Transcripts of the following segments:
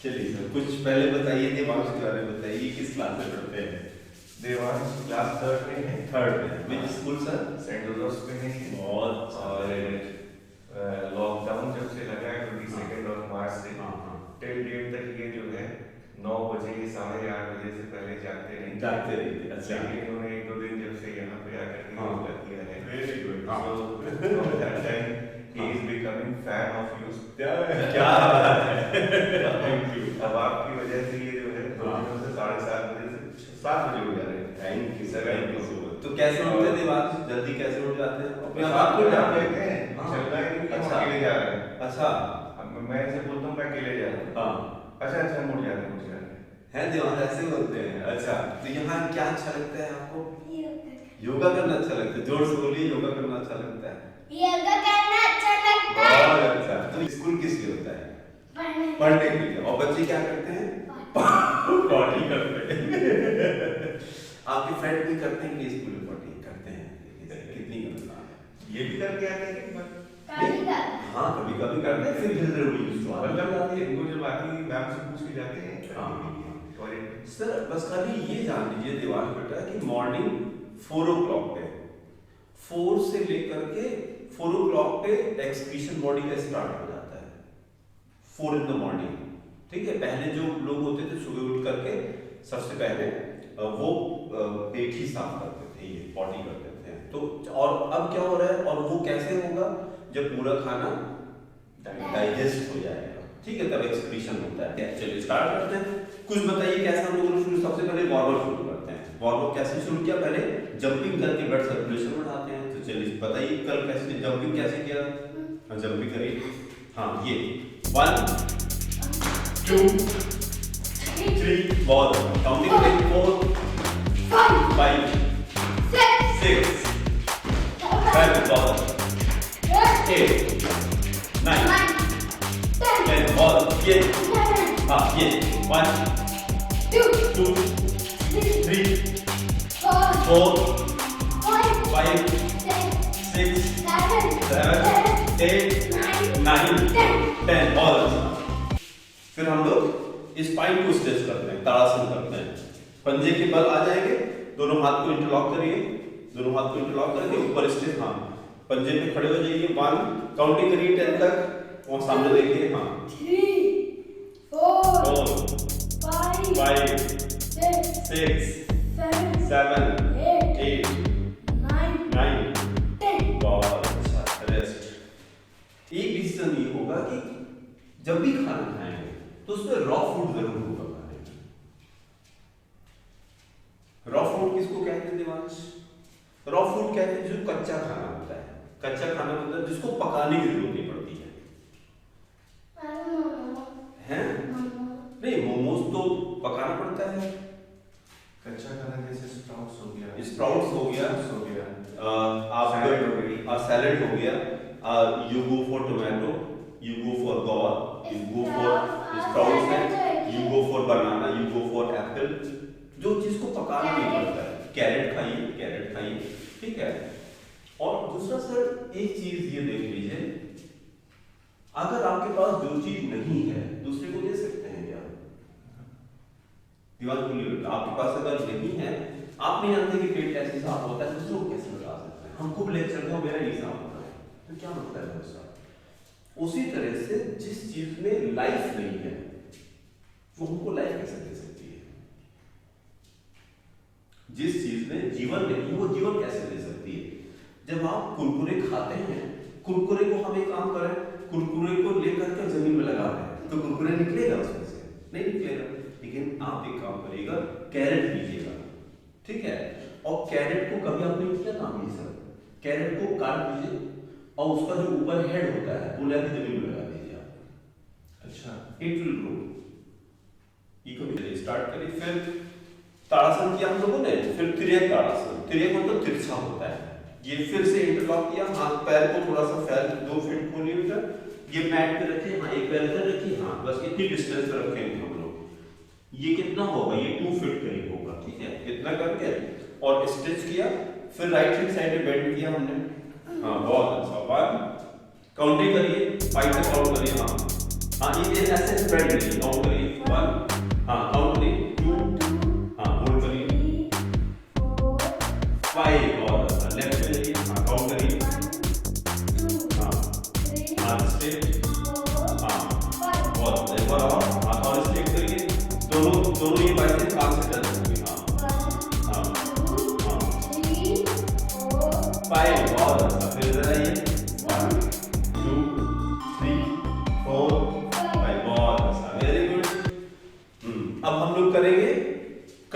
चलिए सर, कुछ पहले बताइए देवांश के बारे में बताइए, किस क्लास में पढ़ते हैं? देवांश क्लास थर्ड में है। थर्ड में। Which school sir? Saint Joseph में है। बहुत और लॉकडाउन जब से लगा है 22 मार्च से टिल डेट तक ये जो है 9 बजे 8:30 बजे से पहले जागते नहीं जागते रहिए। अच्छा, लेकिन इन्होंने 1-2 दिन जब से यहाँ पे आकर के योगा किया है। Very good. So from that time he is becoming fan of you। क्या बात है, थैंक यू। अब आपकी वजह से ये जो है 2 दिनों से 7:30 बजे से 7 बजे हो जा रहे हैं। Thank you sir, thank you so much. तो कैसे उठते थे देवांश, जल्दी कैसे उठ जाते हैं? अपने आप को को जान जाते लेते हैं, चलना है कि हम अच्छा। अकेले जा रहे हैं। अच्छा अब मैं ऐसे बोलता हूँ मैं अकेले जा रहा हूँ। हाँ, अच्छा हम उठ जाते हैं। है देवांश ऐसे बोलते हैं। अच्छा, तो यहाँ क्या अच्छा लगता है आपको? योगा करना अच्छा लगता है। जोर से बोलिए, योगा करना अच्छा लगता है। योगा करना अच्छा लगता है। बहुत अच्छा। तो स्कूल किस लिए होता है? पढ़ने के लिए। और बच्चे क्या करते हैं? पार्टी करते हैं। आपके फ्रेंड भी करते हैं कि स्कूल में पार्टी करते हैं? कितनी करता है? ये भी करके आते हैं कि हाँ, कभी कभी करते हैं, फिर धीरे मतलब इनको जब आती मैम से पूछ के जाते हैं टॉयलेट। सर बस खाली ये जान लीजिए देवांश बेटा कि मॉर्निंग 4 o'clock पे 4 से लेकर के 4 o'clock पे एक्सक्रीशन बॉडी का स्टार्ट हो जाता है। 4 in the morning, ठीक है। पहले जो लोग होते थे सुबह उठ करके सबसे पहले वो पेट ही साफ करते थे, ये पॉटी करते थे। तो और अब क्या हो रहा है, और वो कैसे होगा? जब पूरा खाना डाइजेस्ट हो जाएगा, ठीक है, तब एक्सक्रीशन होता है। चलिए स्टार्ट करते हैं। कुछ बताइए कैसे हम लोगों ने शुरू? सबसे पहले वार्म अप शुरू करते हैं। वार्म अप कैसे शुरू किया? पहले जंपिंग करके ब्लड सर्कुलेशन बढ़ाते हैं। तो चलिए बताइए कल कैसे जंपिंग कैसे किया? हाँ, जंपिंग करिए। हाँ, ये 1 2 3 बहुत काउंटिंग करें 4 5 6 7 बहुत 8 9 10 बहुत ये हाँ ये 1 2 3 4 5 6 7 8 9 10 बहुत अच्छा। फिर हम लोग स्पाइन को स्ट्रेच करते हैं, ताड़ासन करते हैं। पंजे के बल आ जाएंगे, दोनों हाथ को इंटरलॉक करिए, दोनों हाथ को इंटरलॉक करके ऊपर स्ट्रेच। हाँ, पंजे पे खड़े हो जाइए। 1 काउंटिंग करिए 10 तक और सामने देखिए। हाँ 4 5 6 7 8 9 बहुत अच्छा। रेस्ट। एक डिसीजन ये होगा कि जब भी खाना खाएंगे तो उसमें रॉ फूड जरूर होगा खाने में। रॉ फूड किसको कहते हैं देवांश? रॉ फूड कहते हैं जो कच्चा खाना होता है। कच्चा खाना मतलब जिसको पकाने की जरूरत नहीं पड़ती है? नहीं, मोमोज तो पकाना पड़ता है। कच्चा खाना जैसे स्प्राउट्स हो गया, स्प्राउट्स हो गया, आप सैलेड हो गई, सैलेड हो गया। You go for tomato, you go for gourd, you go for sprouts है, you go for banana, you go for apple. जो चीज को पकाना नहीं पड़ता है। कैरेट खाइए, कैरेट खाइए, ठीक है। और दूसरा सर एक चीज ये देख लीजिए, अगर आपके पास जो चीज नहीं है दूसरे को दे सकते हैं क्या? दीवार खुली, आपके पास अगर नहीं है, आप नहीं जानते कि पेट कैसे साफ होता है, दूसरों को कैसे बता सकते हैं? हम खूब लेक्चर करते हो मेरा नहीं साफ होता है, तो क्या मतलब है उसका? उसी तरह से जिस चीज में लाइफ नहीं है वो हमको लाइफ कैसे दे सकती है? जिस चीज में जीवन नहीं है वो जीवन कैसे दे सकती है? जब आप कुरकुरे खाते हैं, कुरकुरे को हम एक काम करें, कुरकुरे को लेकर के जमीन में लगा दें तो कुरकुरे निकलेगा उसमें से? नहीं निकलेगा। लेकिन आप एक काम करिएगा, कैरेट लीजिएगा, ठीक है, और कैरेट को कभी आपने किया काम नहीं सर, कैरेट को काट लीजिए और उसका जो ऊपर हेड होता है वो लेकर जमीन में लगा दीजिए आप। अच्छा, इट विल ग्रो। ये कभी स्टार्ट करिए। फिर ताड़ासन किया हम लोगों ने, फिर तिर्यक ताड़ासन। तिर्यक मतलब तिरछा होता है। ये फिर से इंटरलॉक किया, हाथ पैर को थोड़ा सा फैल 2 फीट खोलिए बेटा, ये मैट पे रखिए। हाँ, एक पैर इधर रखिए। हाँ, बस इतनी डिस्टेंस पे रखेंगे हम लोग। ये कितना होगा? ये 2 फीट करीब होगा, ठीक है। इतना करके और स्ट्रेच किया, फिर राइट हैंड साइड में बेंड किया हमने। हाँ, बहुत अच्छा। 1 काउंटिंग करिए, 5 तक काउंट करिए। हाँ, ये ऐसे बेंड करिए, काउंट करिए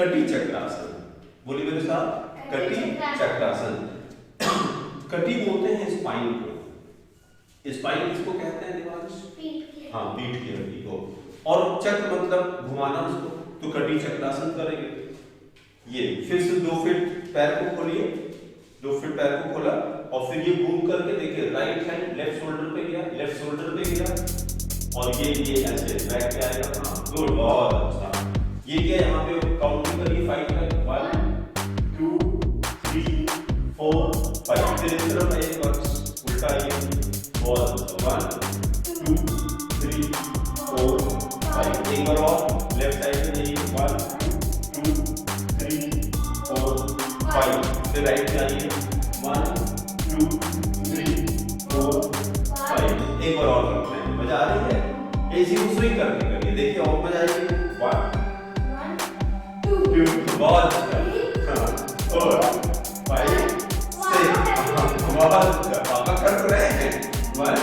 कटी चक्रासन। बोलिए मेरे साथ, कटी चक्रासन। कटी बोलते हैं स्पाइन को। स्पाइन किसको कहते हैं दिमाग? हाँ, पीठ की हड्डी को। और चक्र मतलब घुमाना उसको, तो कटी चक्रासन करेंगे। ये फिर से 2 फीट पैर को खोलिए, 2 फीट पैर को खोला और फिर ये घूम करके देखिए, राइट हैंड लेफ्ट शोल्डर पे गया, लेफ्ट शोल्डर पे गया और ये ऐसे बैक पे आएगा। हाँ, गुड, बहुत अच्छा। ये क्या यहाँ पे काउंटिंग करिए 5 तक, 1 2 3 4 5। फिर इस तरफ आइए, उल्टा आइए, बहुत अच्छा, 1 2 3 4 5। एक बार और लेफ्ट साइड में जाइए, 1 2 3 4 5। फिर राइट में आइए, 1 2 3 4 5। एक बार और करते हैं, मजा आ रही है? ऐसी स्विंग करके करिए, देखिए और मजा आएगी। 1 2 बहुत अच्छा, 4 5 6। बहुत अच्छा, पापा कर रहे हैं। 1,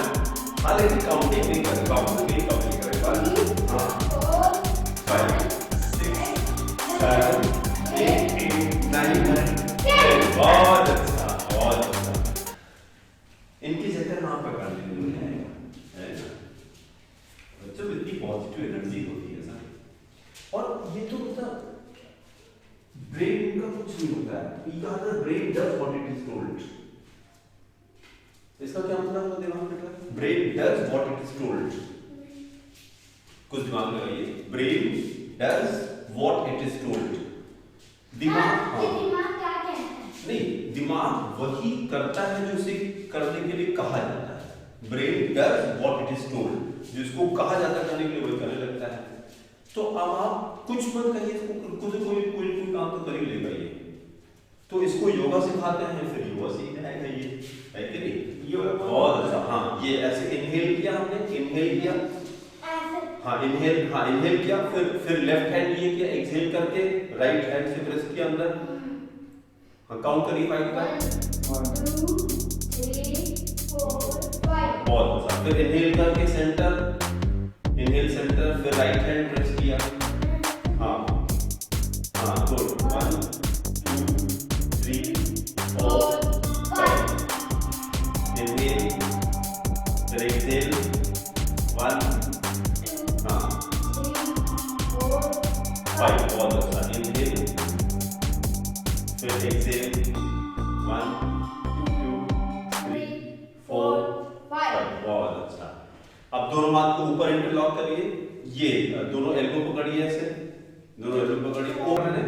हालांकि काउंटिंग नहीं करें, काउंटिंग नहीं करें। 1 5 6 7 8 9 10। बहुत अच्छा, बहुत अच्छा। इनकी जगह यहाँ पर कर लेनी है ना? बच्चों में इतनी पॉजिटिव एनर्जी होती है सर। और ये तो मतलब ब्रेन का कुछ नहीं होता है। ये कहा था brain does what it is told. इसका क्या मतलब है दिमाग में? Brain does what it is told. कुछ दिमाग में लगाइए, brain does what it is told. दिमाग क्या कहता है? नहीं, दिमाग वही करता है जो उसे करने के लिए कहा जाता है। Brain does what it is told, जिसको कहा जाता है करने के लिए वही करने लगता है। तो अब आप कुछ मत कहिए, इसको कोई काम तो कर ही लेगा ये। तो इसको योगा सिखाते हैं, फिर योगा सीखना है ये, है कि नहीं? योगा बहुत अच्छा। हाँ, ये ऐसे इनहेल किया हमने, इनहेल किया, हाँ इनहेल किया, फिर लेफ्ट हैंड ये किया, एक्सहेल करके राइट हैंड से प्रेस किया अंदर। हाँ, काउंट करिए 5 तक। 1 2 3 4 5। बहुत अच्छा। फिर इनहेल करके सेंटर, इनहेल सेंटर, फिर राइट हैंड प्रेस किया। हाँ हाँ, गुड। 1 2 3 4 5। इनहेल, फिर एक्सहेल, 1 हाँ 5। बहुत अच्छा। इनहेल, फिर एक्सहेल, 1 2 3 4 5। बहुत अच्छा। अब दोनों हाथ को ऊपर इंटरलॉक करिए, ये दोनों एल्बो पकड़िए, ऐसे दोनों एल्बो पकड़िए ऊपर है,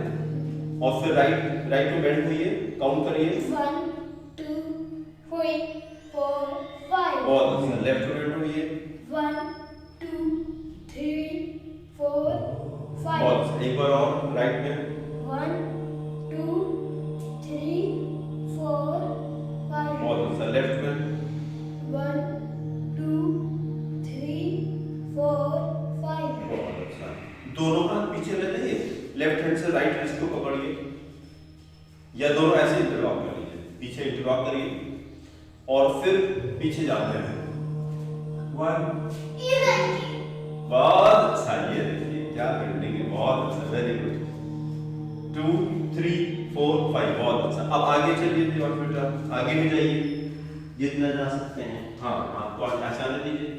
और फिर राइट में बेंड होइए, काउंट करिए। 1 2 3 4 5। बहुत अच्छा। लेफ्ट में बेंड होइए, 1 2 3 4 5। बहुत अच्छा। एक बार और राइट में, 1 2 3 4 5। बहुत अच्छा। लेफ्ट में, 1 2 3 4 5। बहुत अच्छा। दोनों हाथ पीछे ले जाइए, लेफ्ट हैंड से राइट रिस्ट को पकड़िए, या दोनों ऐसे इंटरलॉक कर लीजिए, पीछे इंटरलॉक करिए और फिर पीछे जाते हैं। 1 बहुत अच्छा। ये देखिए क्या बेंडिंग है, बहुत अच्छा, वेरी गुड। 2 3 4 5। बहुत अच्छा। अब आगे चलिए दिमाग बेटा, आगे भी जाइए जितना जा सकते हैं। हाँ, आपको ऐसा आने दीजिए,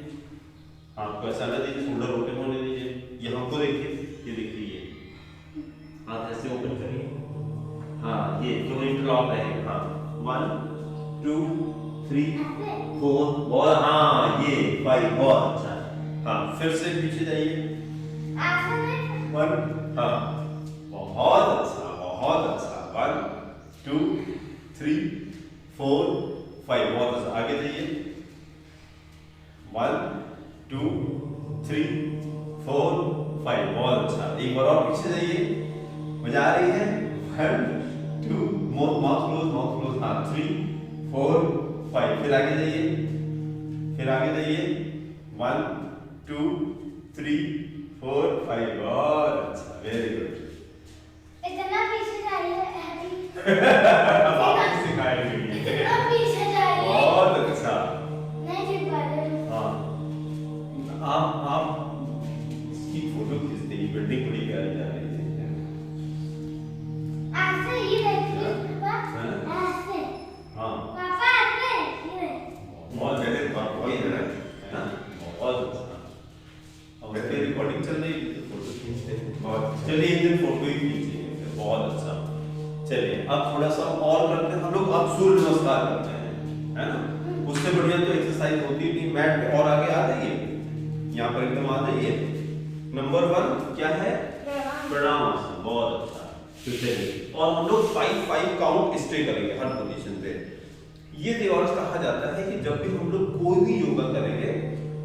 आपको ऐसा आने दीजिए, शोल्डर ओपन होने दीजिए। ये हमको देखिए, ये देखिए, ये हाथ ऐसे ओपन करिए। हाँ, ये दोनों इंटरलॉक रहेंगे। हाँ, 1 2 3 4 और हाँ ये 5। बहुत अच्छा। हाँ, फिर से पीछे जाइए, 1 हाँ, बहुत अच्छा, बहुत अच्छा। 1 2 3 4 5। बहुत अच्छा। आगे जाइए, 1 2 3 4 5। बहुत अच्छा। एक बार और पीछे जाइए, मजा आ रही है? 1 2 माउथ क्लोज। हाँ, 3 4 5। फिर आगे जाइए, 1 2 3 4 5। बहुत अच्छा, वेरी गुड। इतना पीछे जाइए वापस सिखाएंगे। इतना पीछे जाइए। बहुत अच्छा। नहीं जी पा रहे। हाँ, आप इसकी फोटो खींचते ही बिल्डिंग बड़ी प्यारी जा रही है। चलिए एक दिन फोटो ही खींचेंगे, बहुत अच्छा। चलिए अब थोड़ा सा और करते हैं हम लोग, अब सूर्य नमस्कार करते हैं, है ना। उससे बढ़िया तो एक्सरसाइज होती थी मैट पे। और आगे आ जाइए, यहाँ पर एकदम आ जाइए। नंबर 1 क्या है? प्रणाम आसन, बहुत अच्छा। तो चलिए और हम लोग 5 काउंट स्टे करेंगे हर पोजीशन पे। ये देवांश कहा जाता है कि जब भी हम लोग कोई भी योगा करेंगे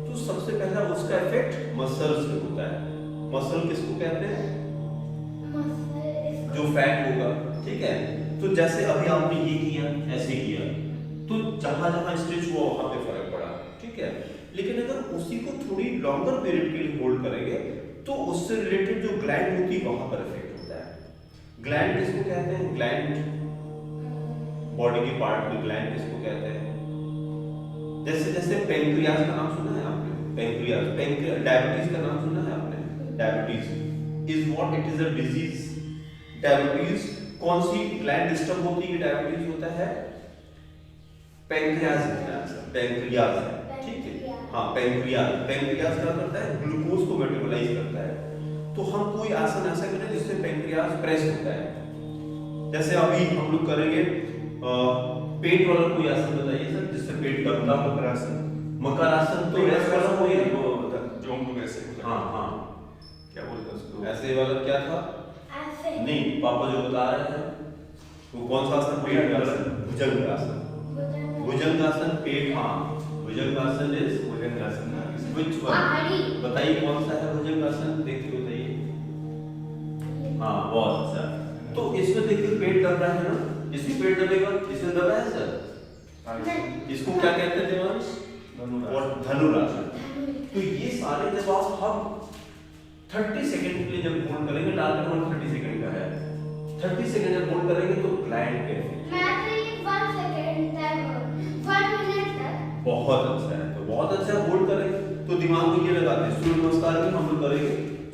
तो सबसे पहला उसका इफेक्ट मसल्स पे होता है। मसल किसको कहते हैं? जो फैट होगा, ठीक है। तो जैसे अभी आपने ये किया, ऐसे किया, तो जहां जहां स्ट्रेच हुआ वहां पे फर्क पड़ा, ठीक है। लेकिन अगर उसी को थोड़ी लॉन्गर पीरियड के लिए होल्ड करेंगे तो उससे रिलेटेड जो ग्लैंड होती है वहां पर इफेक्ट होता है। ग्लैंड किसको कहते हैं? ग्लैंड बॉडी के पार्ट में ग्लैंड किसको कहते हैं? जैसे जैसे पेनक्रियाज का नाम सुना है आपने? पेनक्रियाज, डायबिटीज का नाम सुना है आपने? Diabetes is what? It is a disease. Diabetes कौन सी ग्लैंड डिस्टर्ब होती है? डायबिटीज होता है पेनक्रियाज ग्लैंड, पेनक्रियाज, ठीक है। हाँ, पेनक्रियाज क्या करता है? ग्लूकोज को मेटाबोलाइज करता है। तो हम कोई आसन ऐसा करें जिससे पेनक्रियाज प्रेस होता है। जैसे अभी हम लोग करेंगे पेट वाला कोई आसन बताइए सर, जिससे पेट दबता हो। मकर आसन तो ऐसे वाला कोई जो हम लोग ऐसे, हाँ हाँ, क्या बोलते हैं उसको? ऐसे वाला क्या था? नहीं, पापा जो बता रहे हैं वो कौन सा आसन? पेट का आसन, भुजंगासन। भुजंगासन पेट, हाँ, भुजंगासन इज भुजंगासन। Which one? बताइए कौन सा है भुजंगासन? देखिए बताइए। हाँ, बहुत अच्छा। तो इसमें देखिए पेट दब रहा है ना, इसी पेट दबेगा, इसमें दबा है सर। इसको क्या कहते हैं देवांश? धनुरासन। तो ये सारे जब हम 30 सेकंड के लिए जब होल्ड करेंगे, डालकर हम 30 सेकंड का है, 30 सेकंड जब होल्ड करेंगे तो ग्लैंड के बहुत अच्छा है। तो बहुत अच्छा होल्ड करेंगे तो दिमाग में ये लगाते हैं सूर्य नमस्कार भी हम लोग करेंगे।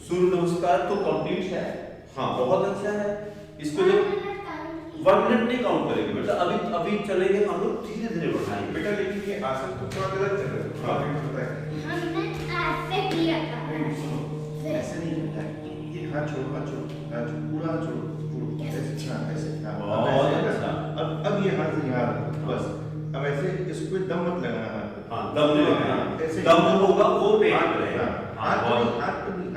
सूर्य नमस्कार तो कंप्लीट है, हाँ, बहुत अच्छा है। इसको जब 1 मिनट नहीं काउंट करेंगे बेटा, अभी चलेंगे हम लोग, धीरे धीरे बढ़ाएंगे बेटा। लेकिन ये आसन तो थोड़ा गलत चल रहा है। हाँ, पता है। ऐसे नहीं करता है। ये हाथ छोड़ो, पूरा हाथ छोड़ो, ऐसे, हाँ, ऐसे, हाँ, बहुत ऐसे, अच्छा। अब ये हाथ यहाँ रखो, बस। अब ऐसे इसको दम मत लगाना हाथ पे। हाँ, दम नहीं लगाना, ऐसे दम जो होगा वो पेट हाथ में पे, रहेगा। हाँ, हाँ, बहुत हाथ पे नहीं,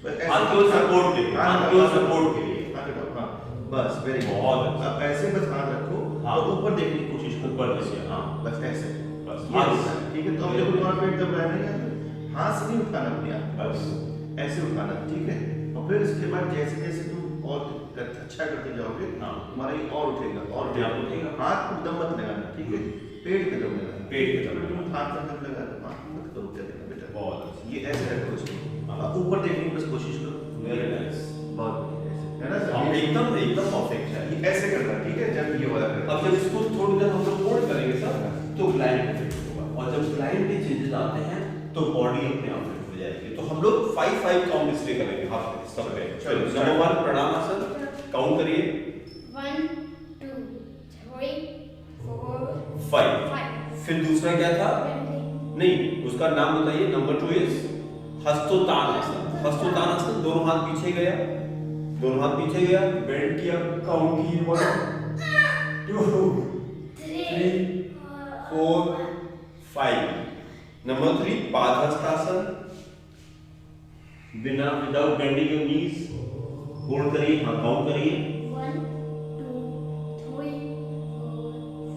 बस ऐसे, हाथ केवल सपोर्ट के लिए, हाथ केवल सपोर्ट के लिए। हाथ रखो, हाँ, बस, वेरी गुड। बहुत अच्छा। अब ऐसे बस हाथ रखो हाँ। और ऊपर देखने की कोशिश करो, ऊपर देखिए, हाँ, बस ऐसे, बस, ये हाँ, होता है, ठीक है। तो अब देखो तुम्हारा पेट दब रहा है ना, हाथ से नहीं उठाना अपने आप, बस। ऐसे उठाना, ठीक है। और फिर इसके बाद जैसे जैसे तुम और अच्छा करते जाओगे, हाँ। तुम्हारा ये और उठेगा, और अपने आप उठेगा। हाथ को दम मत लगाना, ठीक है। पेट पे दम लगाना, पेट पे दम तुम हाथ में दम लगा दो, हाथ मत करो, क्या देना बेटा, बहुत अच्छा। ये ऐसे रखो इसको, हाँ। अब ऊपर देखने की बस कोशिश करो, वेरी नाइस, बहुत बढ़िया, ऐसे, है ना हाँ, सर? एकदम परफेक्ट है। ये ऐसे करना, ठीक है। जब ये वाला करना, अब जब इसको थोड़ी देर हम लोग होल्ड करेंगे सर, तो ग्लैंड इफेक्ट होगा, और जब ग्लैंड में चेंजेस आते हैं तो बॉडी अपने आप फिट हो जाएगी। तो हम लोग 5 काउंट इसलिए करेंगे हाथ पे सब पे। चलो, नंबर 1 प्रणाम आसन, काउंट करिए। 1 2 3 4 5। फिर दूसरा क्या था? नहीं, उसका नाम बताइए। नंबर 2 इज हस्तोत्तान आसन। हस्तोत्तान आसन, दोनों हाथ पीछे गया, दोनों हाथ पीछे गया, बेंड किया, काउंट किए 1 2 3 4 5। नंबर 3 पादहस्तासन, बिना without bending your knees, hold करिए, हाँ, काउंट करिए 1 2 3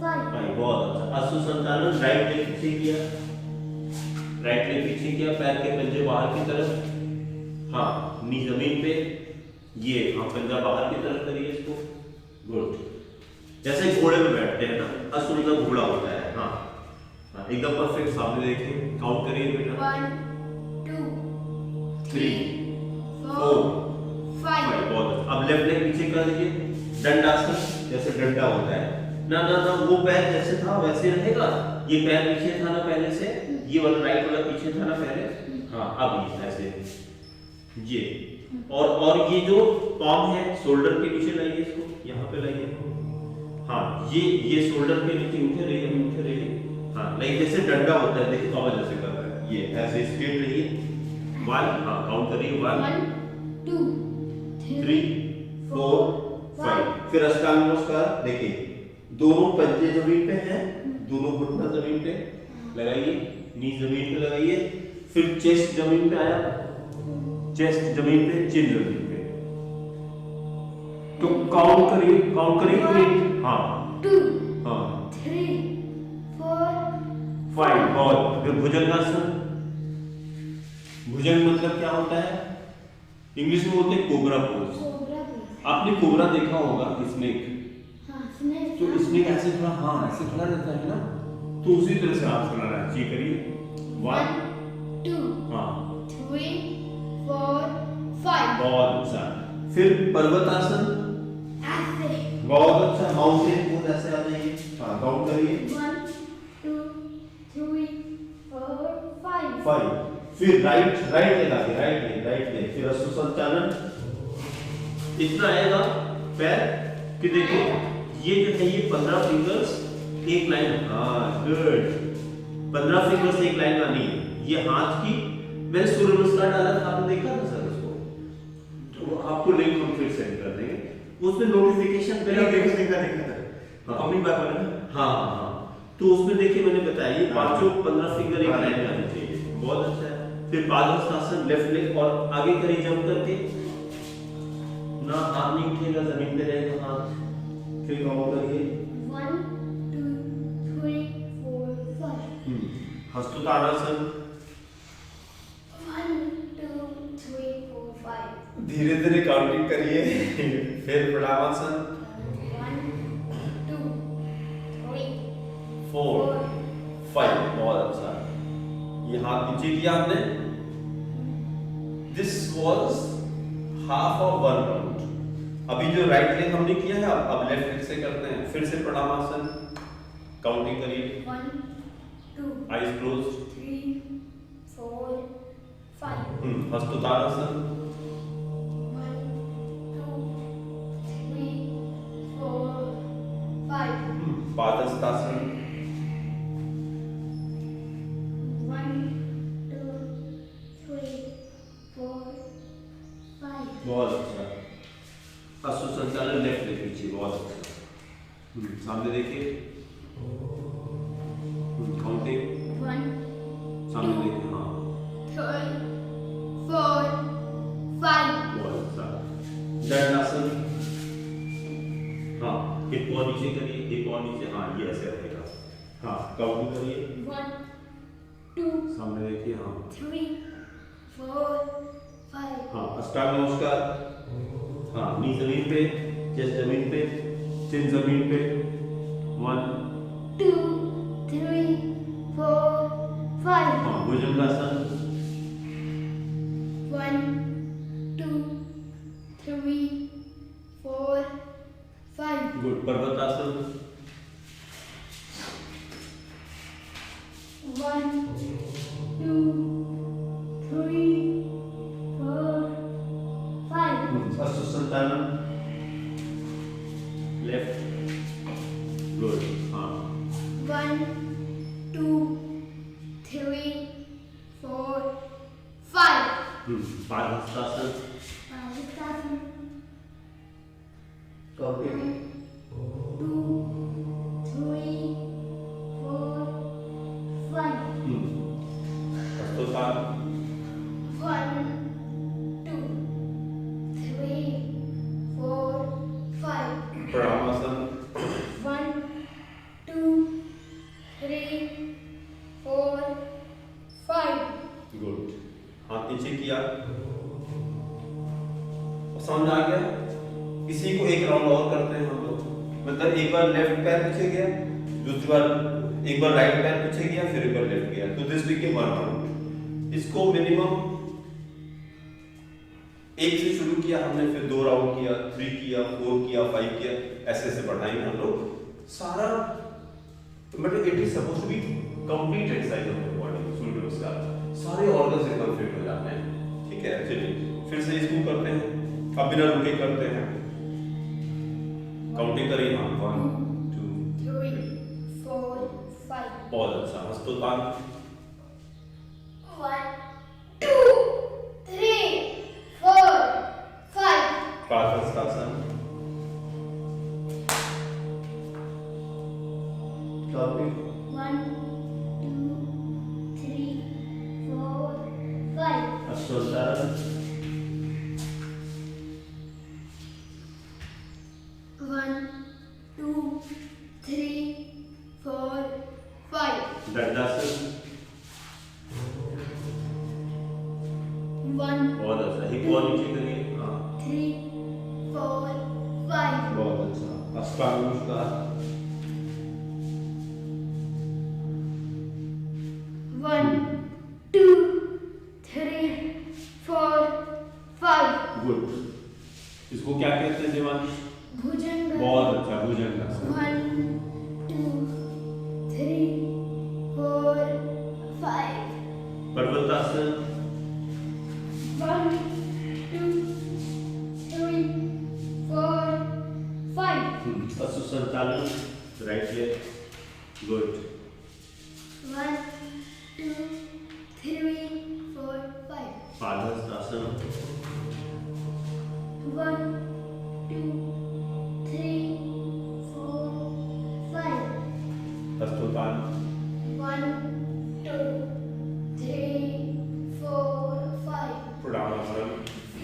4 5 बहुत अच्छा। अश्व संचालन, राइट लेग पीछे किया, राइट लेग पीछे किया, पैर के पंजे बाहर की तरफ, हाँ, नी जमीन पे, ये, हाँ, पंजा बाहर की तरफ करिए इसको, गुड। जैसे घोड़े पे बैठते हैं ना, अश्व मतलब घोड़ा होता है, हाँ, हाँ, एकदम परफेक्ट। सामने देखिए, काउंट करिए बेटा 1 2 3 4 5 बहुत अच्छा। अब लेफ्ट लेग पीछे कर दीजिए, दंडासन, जैसे डंडा होता है ना, वो पैर जैसे था वैसे रहेगा, ये पैर पीछे था ना पहले से, ये वाला राइट वाला पीछे था ना पहले, हाँ, अब ये ऐसे, ये, और ये जो पाम है शोल्डर के नीचे लाइए इसको, यहाँ पे लाइए, हाँ, ये शोल्डर के नीचे उठे रहिए, हाँ, लाइक जैसे डंडा होता है, देखिए पापा जैसे कर रहा है, ये ऐसे स्ट्रेट रहिए। 1, हाँ, काउंट करिए 1 2 3 4 5। फिर अष्टांग नमस्कार देखिए, दोनों पंजे जमीन पे हैं, दोनों घुटना जमीन पे लगाइए, नी जमीन पे लगाइए, फिर चेस्ट जमीन पे आया, चेस्ट जमीन पे, चिन जमीन पे। तो काउंट करिए 8। हाँ 2 हाँ 3 4 5। बहुत। फिर भुजंगासन। भुजंग मतलब क्या होता है, इंग्लिश में बोलते हैं कोबरा पोज। Cobra pose. आपने कोबरा देखा होगा, स्नेक। हाँ स्नेक। तो स्नेक ऐसे थोड़ा, हाँ ऐसे खड़ा रहता है ना, तो उसी तरह से आप खड़ा रहे, ये करिए 1 2 हाँ 3 4 5। बहुत अच्छा। फिर पर्वतासन। ऐसे। बहुत अच्छा। माउंटेन पोज ऐसे आ जाइए, हाँ काउंट करिए 1 2 3 4 5। 5। फिर राइट लगा के, राइट ले, फिर अश्व संचालन। इतना आएगा पैर कि देखिए, ये जो है ये 15 फिंगर्स एक लाइन, हाँ गुड, 15 फिंगर्स एक लाइन आनी है। ये हाथ की, मैंने सूर्य नमस्कार डाला था, आपने देखा था सर उसको, तो आपको लिंक हम फिर सेंड कर देंगे, उसमें नोटिफिकेशन पहले देखा था हाँ अम्मी बात वाला ना। हाँ, तो उसमें देखिए मैंने बताया ये पांचों 15 फिंगर एक लाइन में आने चाहिए। बहुत अच्छा है। फिर पादहस्तासन, लेफ्ट लेग और आगे करिए जंप करके, ना हाथ नहीं उठेगा, जमीन पे रहेगा हाथ। फिर काउंट करिए 1 2 3 4 5। हस्तोत्तानासन। 1 2 3 4 5। धीरे धीरे काउंटिंग करिए। फिर प्रणामासन 1 2 3 4 5। बहुत अच्छा। ये हाथ नीचे किया आपने। This was half of 1 round. अभी जो राइट लेग हमने किया है, अब लेफ्ट लेग से करते हैं। फिर से प्रणामासन, काउंटिंग करिए, 1 2 आईज क्लोज्ड। 3 4 5। हस्तोत्तानासन 1 2 3 4 5। पादहस्तासन 1 2 3 4 5। बहुत अच्छा। अश्व संचालन लेफ्ट लेग पीछे, बहुत अच्छा। सामने देखिए, काउंटिंग 1 सामने देखिए, हाँ 3 4 5। बहुत अच्छा। दंडासन, हाँ हिप और नीचे करिए, हिप और नीचे, हाँ ये ऐसे रहेगा। हाँ काउंटिंग करिए, 1 2 सामने देखिए, हाँ 3 4 5। हाँ अष्टांग नमस्कार। हाँ नी जमीन पे, चेस्ट जमीन पे, चिन जमीन पे। 1 2 3 4 5। हाँ भुजंगासन 1 2 3 4 5। गुड। पर्वतासन 1 2 3 4 5। अश्व संचालन लेफ्ट, गुड। हाँ 1 2 3 4 5। पादहस्तासन, पादहस्तासन काउंटिंग 2 3 4 5। हस्तोत्तान 1 2 3 4 5। प्रणामासन 1 2 3 4 5। गुड। हाथ नीचे किया, समझ आ गया। इसी को एक राउंड और करते हैं हम लोग, मतलब एक बार लेफ्ट पैर पीछे गया, दूसरी बार एक बार राइट पैर पीछे गया, फिर एक बार लेफ्ट गया, तो दिस बिकेम 1 राउंड। इसको मिनिमम 1 से शुरू किया हमने, फिर 2 राउंड किया, 3 किया, 4 किया, 5 किया, ऐसे ऐसे बढ़ाएंगे हम लोग सारा। मतलब it is suppose to be complete exercise of the body. Surya Namaskar सारे ऑर्गन से परफेक्ट हो जाते हैं, ठीक है। चलिए फिर से इसको करते हैं, अब बिना रुके करते हैं। काउंटिंग करिए, हाँ 1 2 3 4 5। बहुत अच्छा। हस्तोत्तान 1 2 3 4 5। पादहस्तासन। Copy. 1, 2, 3, 4, 5. हस्तोत्तारण। 1, 2, 3, 4, 5. दंडासन। 1, बहुत अच्छा, हिप और नीचे करिए। हाँ 3, 4, 5. बहुत अच्छा। अष्टांग नमस्कार। 1, 2, 3, 4, 5. गुड। इसको क्या कहते हैं देवांश? भुजंग। बहुत अच्छा, भुजंगासन। 1, 2, 3, 4, 5. पर्वतासन। 1, 2, 3, 4, 5. पशु संचालन, right leg. Good. 1, 2, 3, 4, 5. Padahastasana. 1, 2, 3, 4, 5. हस्तोत्तान। 1, 2, 3, 4, 5. Pranamasana.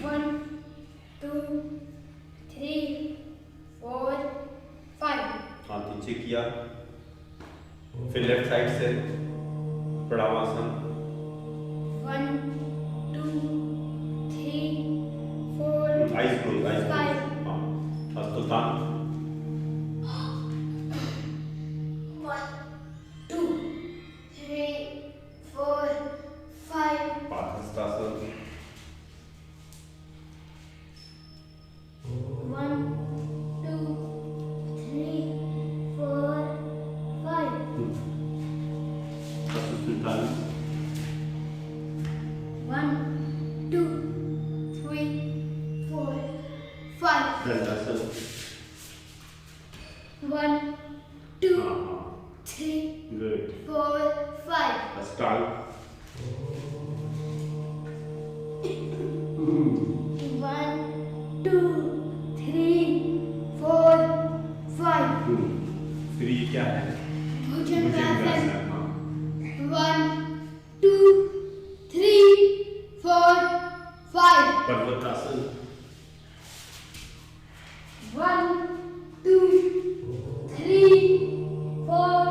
1, 2, 3, 4, 5. हाथ नीचे किया। फिर लेफ्ट साइड से Pranamasana. 1, 2, 3, 4, eyes close, eyes 5. Close. हाँ हस्तोत्तान। 1, 2, 3, 4, 5. पादहस्तासन। 1, 2, 3, 4, 5. पशु संचालन। 1, 2, 3, 4, 5. दंडासन। 1, 2, हाँ हाँ 3, गुड। 4, 5. अष्टांग। 1, 2, 3, 4, 5. फिर ये क्या है? भुजंगासन. हाँ 1, 2, 3, 4, 5. पर्वतासन। 1, 2, 3, 4,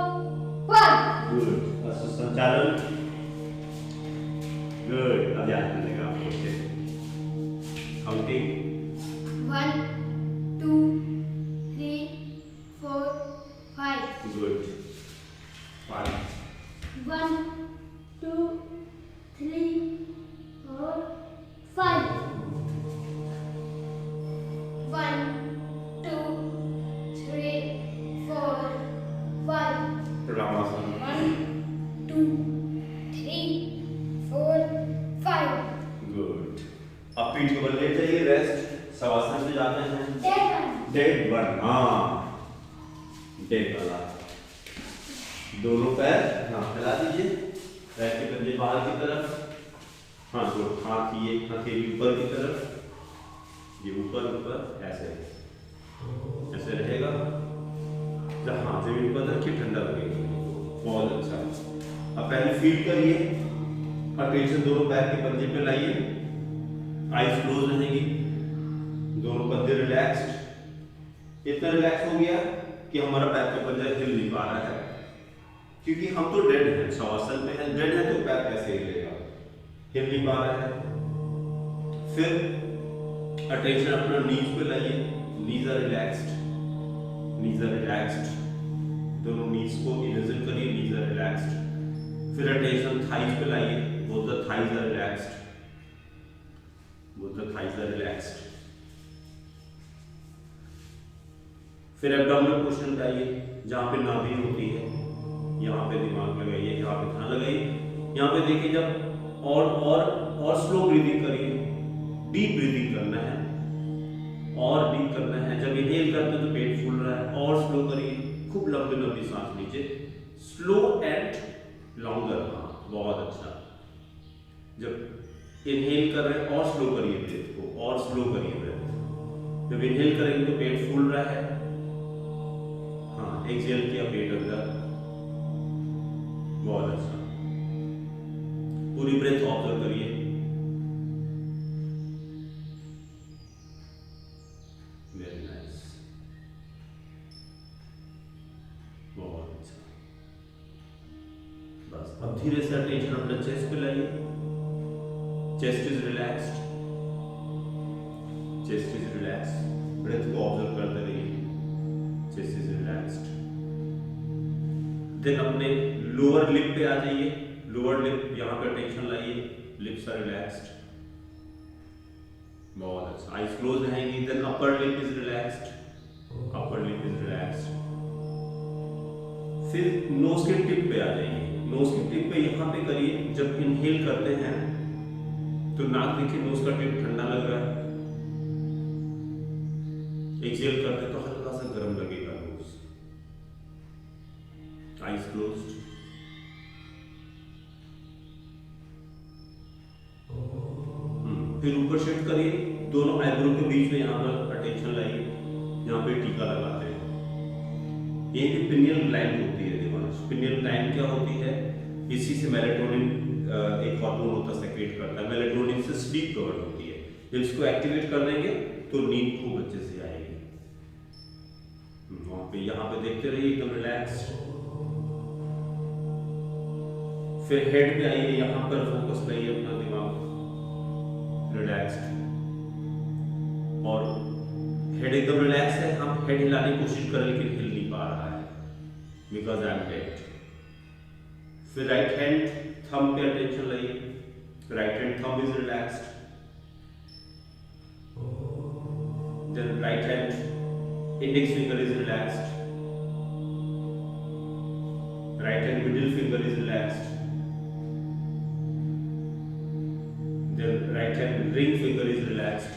5. गुड। पशु संचालन। गुड। अब याद मिलेगा आपको। काउंटिंग। 1, 2, 3, 4, 5. गुड। 5 1, 2, 3, 4, 5. 1, 2, 3, 4, 5. प्रणामासन। 1, 2, 3, 4, 5. गुड। अब पीठ के बल लेट जाइए, रेस्ट। शवासन पे जाते हैं। Dead one. हाँ डेड वाला। दोनों पैर हाँ फैला दीजिए, पैर के पंजे बाहर की तरफ। हाँ तो हाथ ये हथेली ऊपर की तरफ, ये ऊपर ऊपर ऐसे ऐसे रहेगा। जब हाँ जमीन पर रखिए, ठंडा लगेगा। बहुत अच्छा। अब पहले फील करिए, अटेंशन दोनों पैर के पंजे पे लाइए। आईज क्लोज रहेंगी, दोनों कंधे रिलैक्स्ड। इतना रिलैक्स हो गया कि हमारा पैर का पंजा हिल नहीं पा रहा है, क्योंकि हम तो डेड हैं, शवासन में है। डेड है तो पैर कैसे हिलेगा, हिल नहीं पा रहा है। फिर अटेंशन अपना नीज पे लाइए, knees are relaxed, knees are relaxed. दोनों नीज को इमेजिन करिए, नीज आर रिलैक्स्ड। फिर अटेंशन थाइज पे लाइए, both the thighs are relaxed, both the thighs are relaxed। फिर एब्डोमिनल पोर्शन पे आइए, जहाँ पे नाभि होती है, यहाँ पे दिमाग लगाइए, यहाँ पे ध्यान लगाइए। यहाँ पे देखिए, जब और स्लो ब्रीदिंग करिए, डीप ब्रीदिंग करना है और डीप करना है। जब इनहेल करते हैं तो पेट फूल रहा है, और स्लो करिए, खूब लंबी लंबी सांस लीजिए, स्लो एंड लॉन्गर। हाँ बहुत अच्छा। जब इनहेल कर रहे हैं और स्लो करिए ब्रेथ को, और स्लो करिए ब्रेथ। जब इनहेल करेंगे तो पेट फूल रहा है, हाँ एक्सहेल किया पेट अंदर, बहुत अच्छा। पूरी ब्रेथ ऑब्जर्व करिए, वेरी नाइस, बहुत अच्छा। बस अब धीरे से अटेंशन अपना चेस्ट पे लाइए, chest is relaxed, chest is relaxed, breath को ऑब्जर्व करते रहिए, चेस्ट इज रिलैक्स्ड। देन अपने लोअर लिप पे आ जाइए, लोअर लिप यहाँ पे टेंशन लाइए, लिप्स आर रिलैक्स्ड, बहुत अच्छा। आईज क्लोज रहेंगी। Then upper lip is relaxed, upper lip is relaxed. फिर नोज के टिप पे आ जाइए, नोज के टिप पे यहाँ पे करिए। जब इनहेल करते हैं तो नाक देखिए, नोज का टिप ठंडा लग रहा है, एक्सहेल करते तो हल्का सा गर्म लगेगा नोज। आईज क्लोज्ड, फिर ऊपर शिफ्ट करिए, दोनों आईब्रो के बीच में यहाँ पर अटेंशन लाइए, यहाँ पे टीका लगाते हैं। ये भी पिनियल ग्लैंड होती है दिमाग। पिनियल ग्लैंड क्या होती है? इसी से मेलेटोनिन एक हार्मोन होता है, सेक्रेट करता है। मेलेटोनिन से स्लीप कवर होती है। जब इसको एक्टिवेट कर देंगे तो नींद खूब अच्छे से आएगी। वहाँ पे यहाँ पे देखते रहिए, एकदम रिलैक्स्ड। फिर हेड पे आइए, यहाँ पर फोकस लाइए अपना दिमाग, रिलैक्स्ड। और हेड एकदम रिलैक्स है। हम हेड हिलाने की कोशिश करें लेकिन हिल नहीं पा रहा है, बिकॉज आई एम डेड। फिर राइट हैंड थंब पे अटेंशन लाइए, right hand thumb is relaxed. Then right hand index finger is relaxed, right hand middle finger is relaxed, then right hand ring finger is relaxed,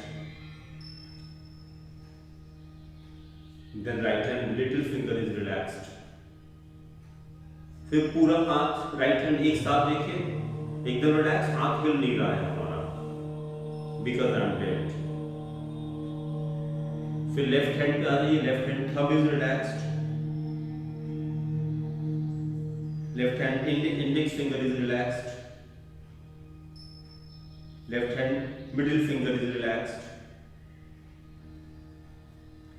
then right hand little finger is relaxed। फिर पूरा हाथ right hand एक साथ देखिए, एकदम relax, हाथ हिल नहीं रहा है हमारा, बिकॉज आई एम डेड। फिर लेफ्ट हैंड पे आ जाइए, left hand thumb is relaxed, left hand index finger is relaxed, left hand middle finger is relaxed,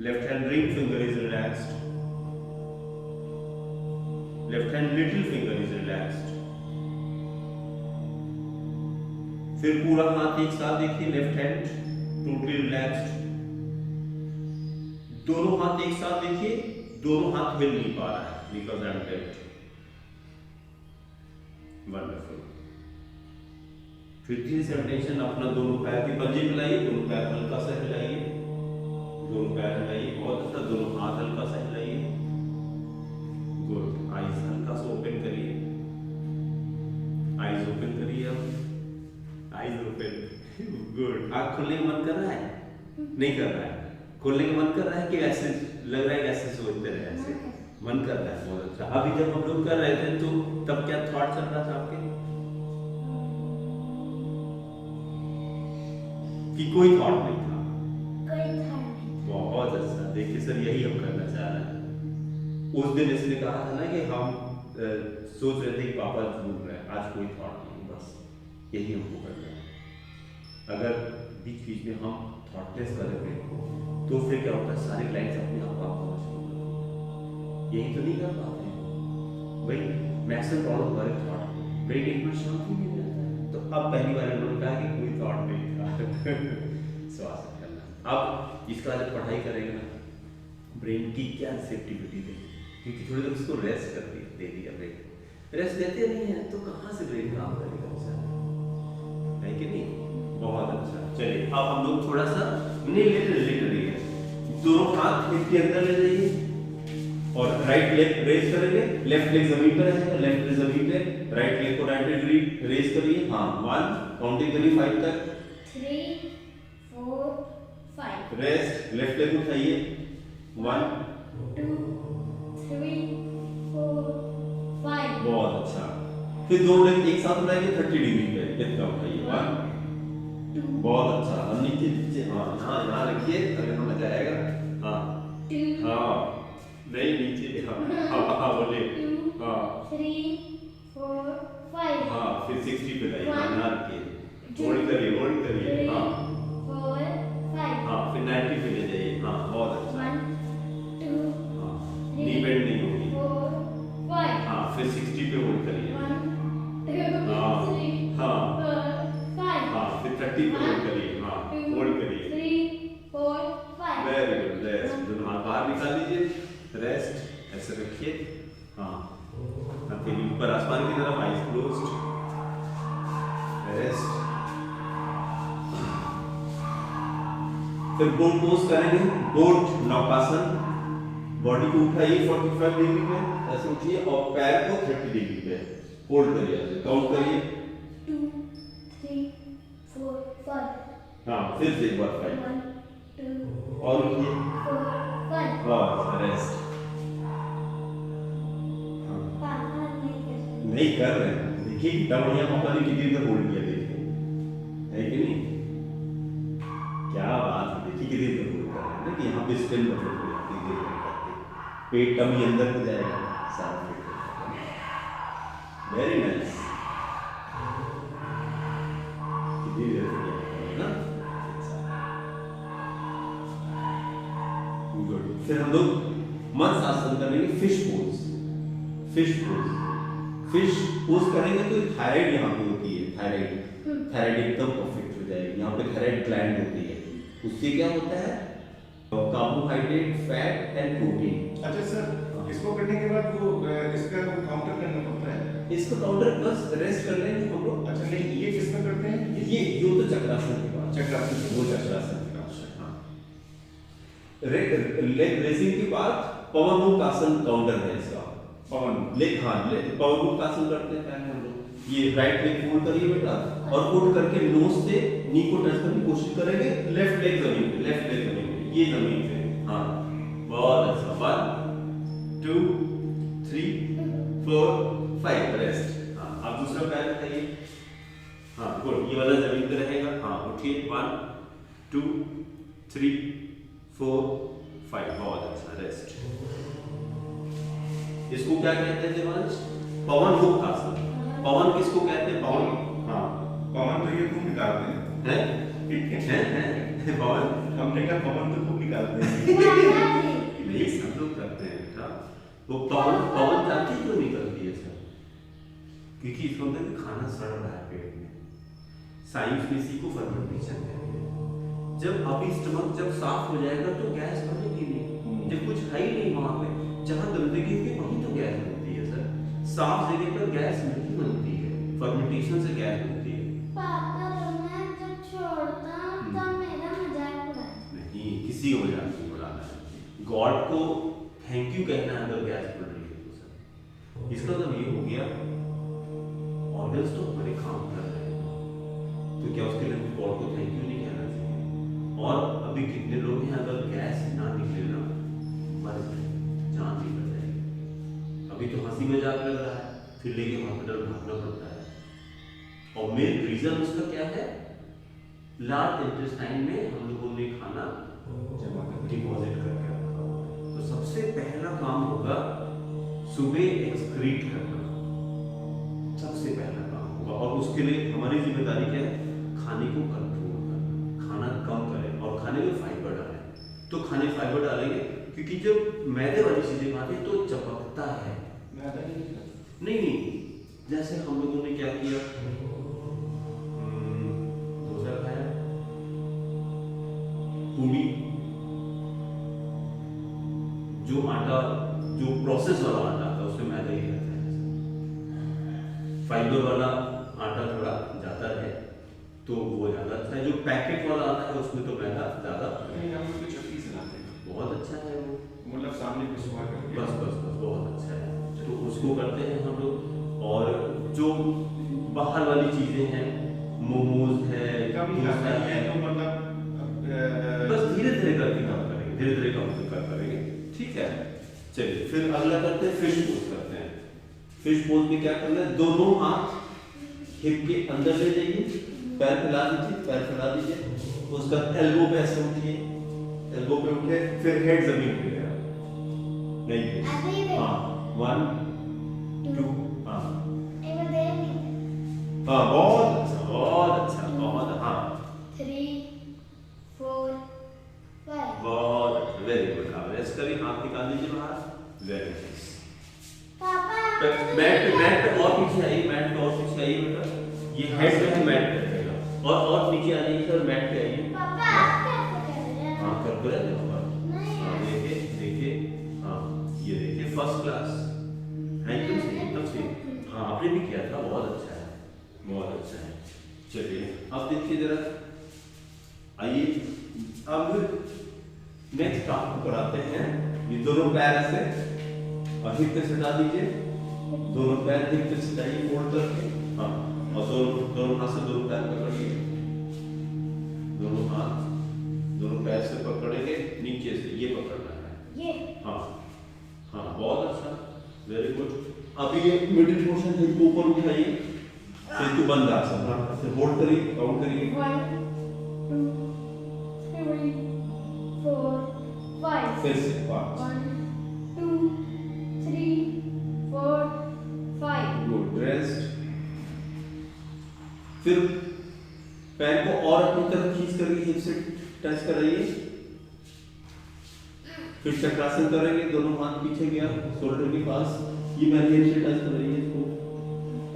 left hand ring finger is relaxed, left hand little finger is relaxed। फिर पूरा हाथ एक साथ देखिए, left hand totally relaxed. दोनों हाथ एक साथ देखिए, दोनों हाथ हिल नहीं पा रहा है, because I am dead. Wonderful. फिर धीरे से अटेंशन अपना दोनों पैर की पंजे पे लाइए, दोनों पैर हल्का सा हिलाइए, दोनों पैर हिलाइए, बहुत अच्छा। दोनों हाथ हल्का सा हिलाइए, गुड। आईज हल्का सा ओपन करिए, आईज ओपन करिए, अब आईज ओपन, गुड। आँख खोलने का मन कर रहा है? नहीं कर रहा है? खोलने का मन कर रहा है कि ऐसे लग रहा है कि ऐसे सोचते रहे, ऐसे मन कर रहा है, बहुत अच्छा। अभी जब हम लोग कर रहे थे तो तब क्या थॉट चल रहा था आपके? कि कोई थॉट नहीं था? बहुत अच्छा। देखिए सर, यही हम करना चाह रहे हैं। उस दिन इसने कहा था ना कि हम सोच रहे थे कि पापा भूल रहे हैं, आज कोई थॉट नहीं, बस यही हमको करना है। अगर बीच बीच में हम थॉटलेस करेंगे तो फिर क्या होता है, सारे क्लाइंट्स अपने आप पहुंच जाएंगे। यही तो नहीं कर पाते भाई। मैक्सिमम प्रॉब्लम हमारे थॉट, ब्रेन एक मिनट शांति नहीं रहता है। तो अब पहली बार उन्होंने कहा कि कोई थॉट नहीं था। श्वास करना। अब इसका जब पढ़ाई करेंगे ना, ब्रेन की क्या सेफ्टिविटी दे, क्योंकि थोड़ी देर उसको रेस्ट कर दे दिया। ब्रेन रेस्ट देते नहीं है तो कहाँ से ब्रेन काम करेगा, है कि नहीं? बहुत अच्छा। चलिए अब हम लोग थोड़ा सा लेट रहिए, दोनों हाथ हिप के अंदर ले जाइए और राइट लेग रेज करेंगे, लेफ्ट लेग जमीन पर रहेगा, लेफ्ट लेग जमीन पे, राइट लेग को 90 डिग्री रेज करिए। हाँ, 1 काउंटिंग करिए 5 तक, 3 4 5। रेस्ट, लेफ्ट लेग उठाइए, 1 2 3 4 5। बहुत अच्छा। फिर दो लेग एक साथ उठाइए 30 डिग्री पे, इतना उठाइए, 1 बहुत अच्छा। अब नीचे नीचे, हाँ यहाँ यहाँ रखिए, अगर हम लगा फिर 90 पे ले जाइए, हाँ बहुत अच्छा। 1 2 हाँ, नी बेंड नहीं होगी। 4 5 हाँ, फिर 60 पे होल्ड करिए। 1 2 हाँ, 3 हाँ, 4 5 हाँ, फिर 30 पे होल्ड करिए, हाँ, 2 होल्ड करिए। 3 4 5 वेरी गुड, रेस्ट। दोनों हाथ बाहर निकाल लीजिए, रेस्ट, ऐसे रखिए, हाँ। फिर ऊपर आसमान की तरफ, आइज क्लोज्ड, रेस्ट। फिर बोट पोज करेंगे, बोट नौकासन। बॉडी को उठाइए 45 डिग्री में, ऐसे उठिए और पैर को 30 डिग्री पे होल्ड करिए, ऐसे काउंट करिए। 2 3 4 5 हाँ, फिर से एक बार 5 1 2 और उठिए, 4 5 बस रेस्ट। पापा नहीं नहीं कर रहे हैं, देखिए कितना बढ़िया मौका नहीं, कितनी देर होल्ड किया, देखिए है कि नहीं, क्या बात है। देखिए कितनी देर होल्ड कर रहे हैं ना, कि यहाँ पे स्टेम बटन हो जाती है, देर करके पेट टमी अंदर को जाएगा, सारा पेट। वेरी नाइस, कितनी देर हो गया ना। गुड। फिर हम लोग मत्स्य आसन करेंगे, fish pose. Fish pose, fish pose करेंगे तो थायराइड यहाँ पे होती है, थायराइड एकदम परफेक्ट हो जाएगी। यहाँ पे थायराइड ग्लैंड होती है, उससे क्या होता है, कार्बोहाइड्रेट, फैट एंड प्रोटीन। अच्छा सर, इसको करने के बाद वो इसका वो काउंटर करना पड़ता है। इसको काउंटर बस रेस्ट कर लेंगे हम लोग। अच्छा नहीं, ये किसमें करते हैं? ये तो चक्रासन के बाद, चक्रासन, वो चक्रासन के बाद, हाँ। लेग रेजिंग के बाद पवन मुक्त आसन काउंटर है इसका। पवन, लेग, हाँ पवन मुक्त आसन करते हैं पहले हम लोग। ये राइट लेग फोल्ड करिए बेटा, और फोल्ड करके नोज से नी को टच करने की कोशिश करेंगे। लेफ्ट लेग जमीन पे, लेफ्ट लेग जमीन पे, ये जमीन पे, हाँ बहुत अच्छा। 1 2 3 4 5 रेस्ट। हाँ, आप दूसरा पैर उठाइए, हाँ गुड, ये वाला जमीन पे रहेगा। हाँ उठिए, 1 2 3 4 5 बहुत अच्छा, रेस्ट। इसको क्या कहते हैं देवांश? पवन मुक्त आसन। पवन किसको कहते हैं? पवन, हाँ पवन तो ये खूब निकालते हैं। है ठीक है, है पवन। हमने कहा पवन तो खूब निकालते हैं। नहीं, सब लोग करते हैं बेटा। वो पवन जानती क्यों निकलती है सर? क्योंकि इसको अंदर भी खाना सड़ रहा है पेट में। साइंस में इसी को फर्मेंटेशन कहते हैं। जब अभी स्टमक जब साफ हो जाएगा तो गैस बनेगी नहीं। जब कुछ है ही नहीं वहां पे, जहां गंदगी होगी वहीं तो गैस बनती है सर। साफ जगह पर गैस नहीं बनती है, फर्मेंटेशन से गैस बनती है। पापा मैं जब छोड़ता तब मेरा मजाक उड़ाता। नहीं, किसी को मजाक नहीं उड़ाना है। गॉड को थैंक यू कहना है अगर गैस बन रही है तो सर। इसका मतलब ये हो गया ऑर्गन्स तो हमारे काम कर रहे हैं, तो क्या उसके लिए गॉड को थैंक यू नहीं कहना चाहिए? और अभी कितने लोग हैं अगर गैस ना निकले ना, मर जाए, जान निकल जाएगी। अभी तो हंसी मजाक लग रहा है, फिर लेके हॉस्पिटल भागना पड़ता है। और मेन रीजन उसका क्या है? लार्ज इंटेस्टाइन में हम लोगों ने खाना डिपॉजिट करके रखा हुआ है। तो सबसे पहला काम होगा सुबह एक्सक्रीट करना, सबसे पहला काम होगा। और उसके लिए हमारी जिम्मेदारी क्या है? खाने को कंट्रोल करना, खाना कम करें और खाने में फाइबर डालें। तो खाने फाइबर डालेंगे क्योंकि जब मैदे वाली चीजें खाते हैं तो चपकता है। मैदा नहीं नहीं, जैसे हम लोगों ने क्या किया, डोसा खाया, पूरी, जो आटा, जो प्रोसेस वाला आटा था उसमें मैदा ही रहता है। फाइबर वाला आटा थोड़ा ज्यादा है तो वो ज्यादा अच्छा है। जो पैकेट वाला आता है उसमें तो मैदा ज्यादा, नहीं, हम लोग तो चक्की से लाते हैं। बहुत अच्छा है वो, मतलब सामने पिसवा करके। बस बस बस बहुत अच्छा है। तो उसको करते हैं हम लोग। और जो बाहर वाली चीजें हैं, मोमोज है, कभी डोसा खाता है, है तो मतलब बस धीरे धीरे करके काम करेंगे, धीरे धीरे काम करेंगे, ठीक है। चलिए फिर अगला करते हैं, फिश पोज करते हैं। फिश पोज में क्या करना है? दोनों हाथ हिप के अंदर ले जाइए, पैर फैला दीजिए, पैर फैला दीजिए, उसका एल्बो पे ऐसे उठिए, एल्बो पे उठे, फिर हेड जमीन पे गया, नहीं, हाँ 1 2, हाँ हाँ बहुत अच्छा, बहुत अच्छा, बहुत, हाँ 3 4 रेस्ट करिए, हाथ निकाल दीजिए बाहर, वेरी नाइस। पापा मैट पे और पीछे आइए, मैट पे और पीछे आइए बेटा, ये हेड पे है मैट पे रहेगा, और पीछे आ जाइए सर, मैट पे आइए। पापा आप कैसे कर रहे हैं? हाँ कर दो यार ऊपर, नहीं हाँ यार। देखिए देखिए, हाँ ये देखिए फर्स्ट क्लास, एकदम सही एकदम सही, हाँ आपने भी किया था, बहुत अच्छा है, बहुत अच्छा है। चलिए अब देखिए जरा, आइए अब नेक्स्ट आपको कराते हैं, ये दोनों पैर ऐसे और हिप पे सटा दीजिए, दोनों पैर हिप पे सटाइए फोल्ड करके, हाँ और दोनों हाथ से दोनों पैर पकड़िए, दोनों हाथ दोनों पैर से पकड़ेंगे, नीचे से ये पकड़ना है, ये हाँ हाँ बहुत अच्छा, वेरी गुड। अब ये मिडिल पोर्शन हिप को ऊपर उठाइए, सेतु बंद आसन, हाँ ऐसे होल्ड करिए, काउंट करिए, 1 2 3 4 5 फिर से 5, 1 2 3 4 5 गुड, रेस्ट। फिर पैर को और अपनी तरफ खींच करके हिप से टच कराइए, फिर चक्रासन करेंगे, दोनों हाथ पीछे गया शोल्डर के पास, ये मैंने हिप से टच कराइए इसको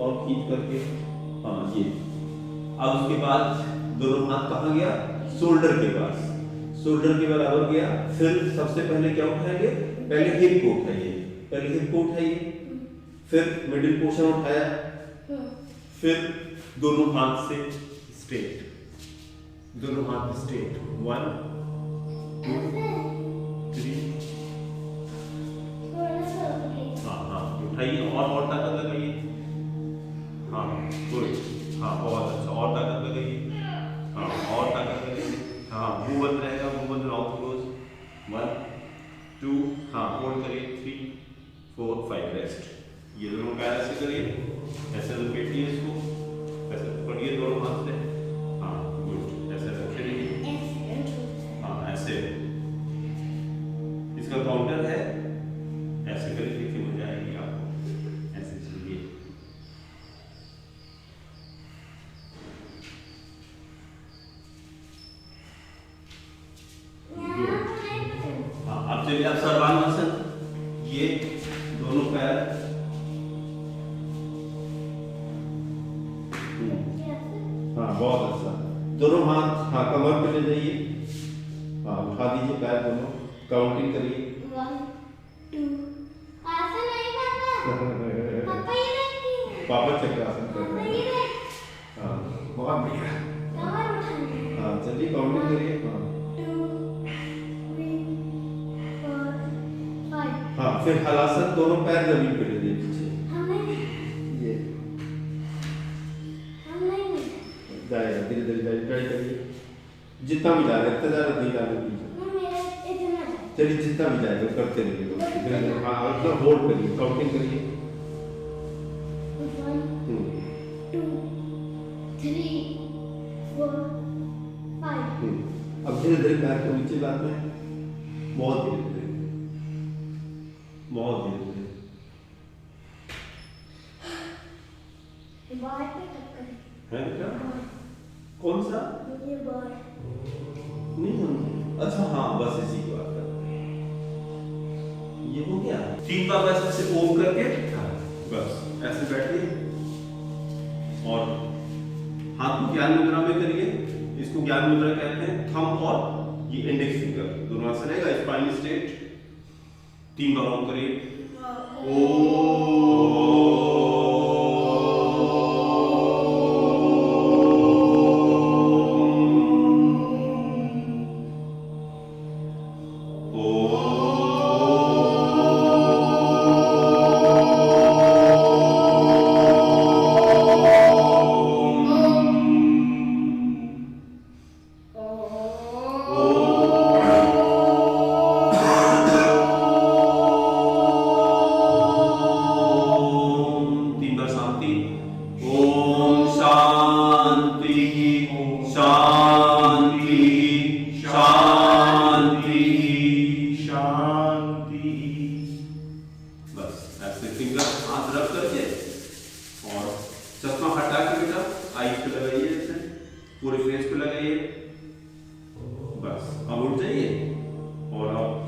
और खींच करके, हाँ ये। अब उसके बाद दोनों हाथ कहाँ गया, शोल्डर के पास, शोल्डर के बराबर गया। फिर सबसे पहले क्या उठाएंगे, पहले हिप को उठाइए, पहले हिप को उठाइए, फिर मिडिल पोर्शन उठाया, फिर दोनों हाथ से स्ट्रेट, दोनों हाथ स्ट्रेट, 1 2 3, थोड़ा सा ओके। हाँ हाँ उठाइए और ताकत लगाइए, हाँ गुड, हाँ बहुत अच्छा, और ताकत लगाइए, हाँ और ताकत लगाइए, हाँ मुंह बंद रहेगा, मुंह बंद, माउथ क्लोज, 1 2, हाँ होल्ड करिए, 3 4 5, रेस्ट। ये दोनों पैर ऐसे करिए, ऐसे लपेटिए इसको, ऐसे पकड़िए दोनों हाथ से, हाँ गुड, ऐसे रखे रहिए, हाँ ऐसे। इसका काउंटर है, ऐसे करके देखिए मजा आएगी आपको, ऐसे चलिए, हाँ अब चलिए अब सर्वांगासन, ये दोनों पैर, हाँ बहुत अच्छा, दोनों हाथ हाँ कमर पे ले जाइए, हाँ उठा दीजिए पैर दोनों, काउंटिंग करिए, 1 2 ऐसे नहीं पापा, पापा ये देखिए, पापा चक्रासन कर पापा रहे ये हैं, देख, हाँ बहुत बढ़िया, कमर उठाना, हाँ चलिए काउंटिंग करिए, हाँ 2 3 4 5 हाँ फिर हलासन, दोनों पैर जमीन पे ले जाइए पीछे, हम नहीं ये जाएगा धीरे धीरे जाइए, ट्राई करिए, जितना भी जा रहे हैं, इतना ज़्यादा नहीं जा रहे पीछे, मेरा इतना जाए। चलिए जितना भी जाएगा वो करते रहिए, धीरे धीरे, हाँ अपना होल्ड करिए, काउंटिंग करिए, 1 2 3 4 5 अब धीरे धीरे पैर को नीचे लाते हैं, बहुत धीरे धीरे, बहुत धीरे धीरे, बाहर पे टक्कर है बेटा, कौन सा ये बाहर नहीं हम, अच्छा हाँ बस इसी की बात कर रहे हैं, ये हो गया, 3 बार बस ऐसे ओम करके, बस ऐसे बैठिए और हाथ को ज्ञान मुद्रा में करिए, इसको ज्ञान मुद्रा कहते हैं, थंब और ये इंडेक्स फिंगर दोनों ऐसे रहेगा, स्पाइन स्ट्रेट, 3 बार ओम करिए,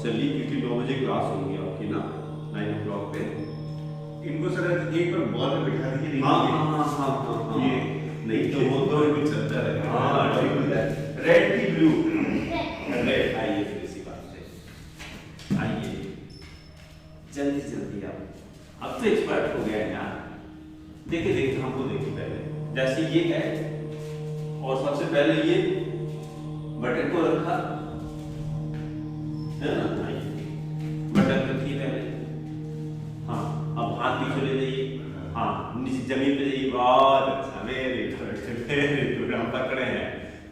चलिए, क्योंकि 9 बजे क्लास होगी आपकी ना 9 o'clock पे। इनको सर एक बार बॉल में बिठा दीजिए। हाँ ये नहीं तो वो तो इनको चलता रहेगा। हाँ, ठीक है। रेड की ब्लू, रेड रेड। आइए फिर इसी बात से आइए, जल्दी जल्दी आप अब तो एक्सपर्ट हो गया है यार। देखिए हमको देखिए पहले, जैसे ये है और सबसे पहले ये बटन को रखा है ना, बटन रखिए पहले। हाँ, अब हाथ पीछे ले जाइए। हाँ, नीचे जमीन पे जाइए। बहुत अच्छा, वेरी गुड, हम पकड़े हैं।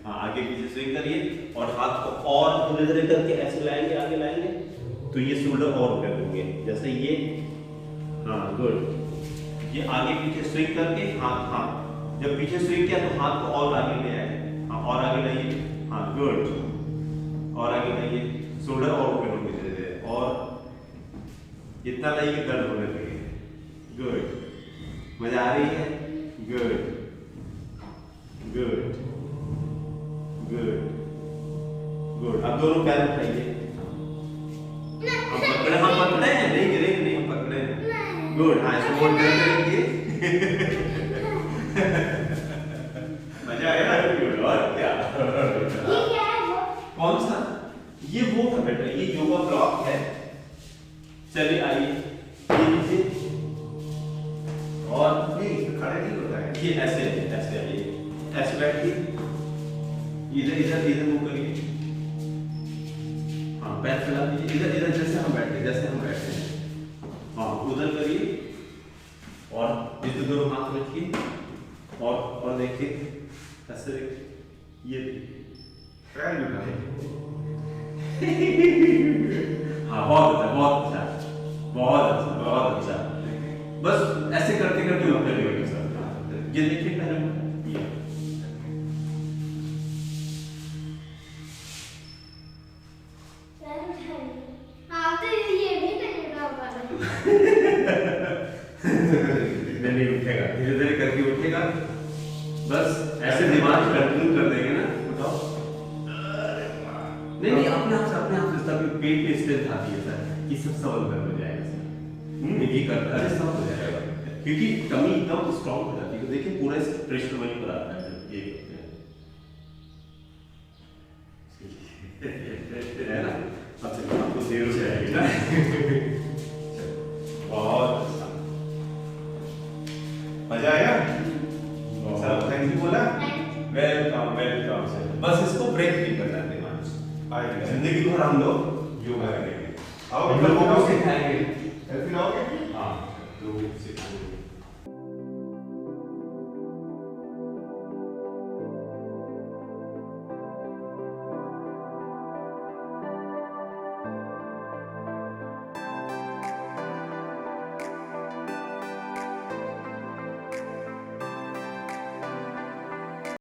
हाँ, आगे पीछे स्विंग करिए और हाथ को और धीरे धीरे करके ऐसे लाएंगे, आगे लाएंगे तो ये शोल्डर और कर देंगे, जैसे ये। हाँ, गुड। ये आगे पीछे स्विंग करके हाथ जब पीछे स्विंग किया तो हाथ को और आगे ले आए। हाँ, और आगे लाइए। हाँ, गुड। और आगे लाइए, शोल्डर और ऊपर होंगे धीरे धीरे, और इतना लाइए कि दर्द होने लगे। गुड, मजा आ रही है? Good good good good. अब दोनों पैर उठाइए। हम पकड़े हैं, नहीं गिरेंगे, नहीं, हम पकड़े हैं। गुड। हाँ, इसको होल्ड करेंगे। मजा आया ना? गुड। और क्या? ये क्या है वो? कौन सा? ये वो है बेटा, ये योगा ब्लॉक है। चलिए आइए, ये लीजिए और नहीं, खड़े नहीं होता है। ये ऐसे आइए, ऐसे बैठिए, इधर इधर इधर मुंह करिए। हाँ, पैर फैला दीजिए, इधर इधर जैसे हम बैठे हैं। हाँ, उधर करिए और इधर दोनों हाथ रखिए और देखिए, ऐसे देखिए, ये पैर भी उठाए। हाँ, बहुत अच्छा। बस ऐसे करते करते हम करेंगे सर। ये देखिए पहले, ये पैर उठाइए। हाँ, तो ये भी नहीं उठा पा रहे। नहीं उठेगा, धीरे धीरे करके उठेगा। बस ऐसे दिमाग कंट्रोल कर देंगे ना। बताओ। नहीं, अपने आप से तभी पेट पे स्ट्रेंथ आती है सर, कि सब सबल कर हो जाएगा सर। ये करता है, सब हो जाएगा, क्योंकि टमी एकदम स्ट्रांग हो जाती है। देखिए पूरा प्रेशर वहीं पर आता है जब ये करते हैं, है ना? अब चलिए, आपको देर हो जाएगी ना। बहुत अच्छा, मजा आया? सर थैंक यू बोला? Welcome sir. बस इसको ब्रेक नहीं करना है दिमाग से। आएगा। जिंदगी भर हम लोग योगा करेंगे, आओ, हम लोगों को आओगे? सिखाएंगे। फिर आओगे? हाँ, लोगों को सिखाएंगे।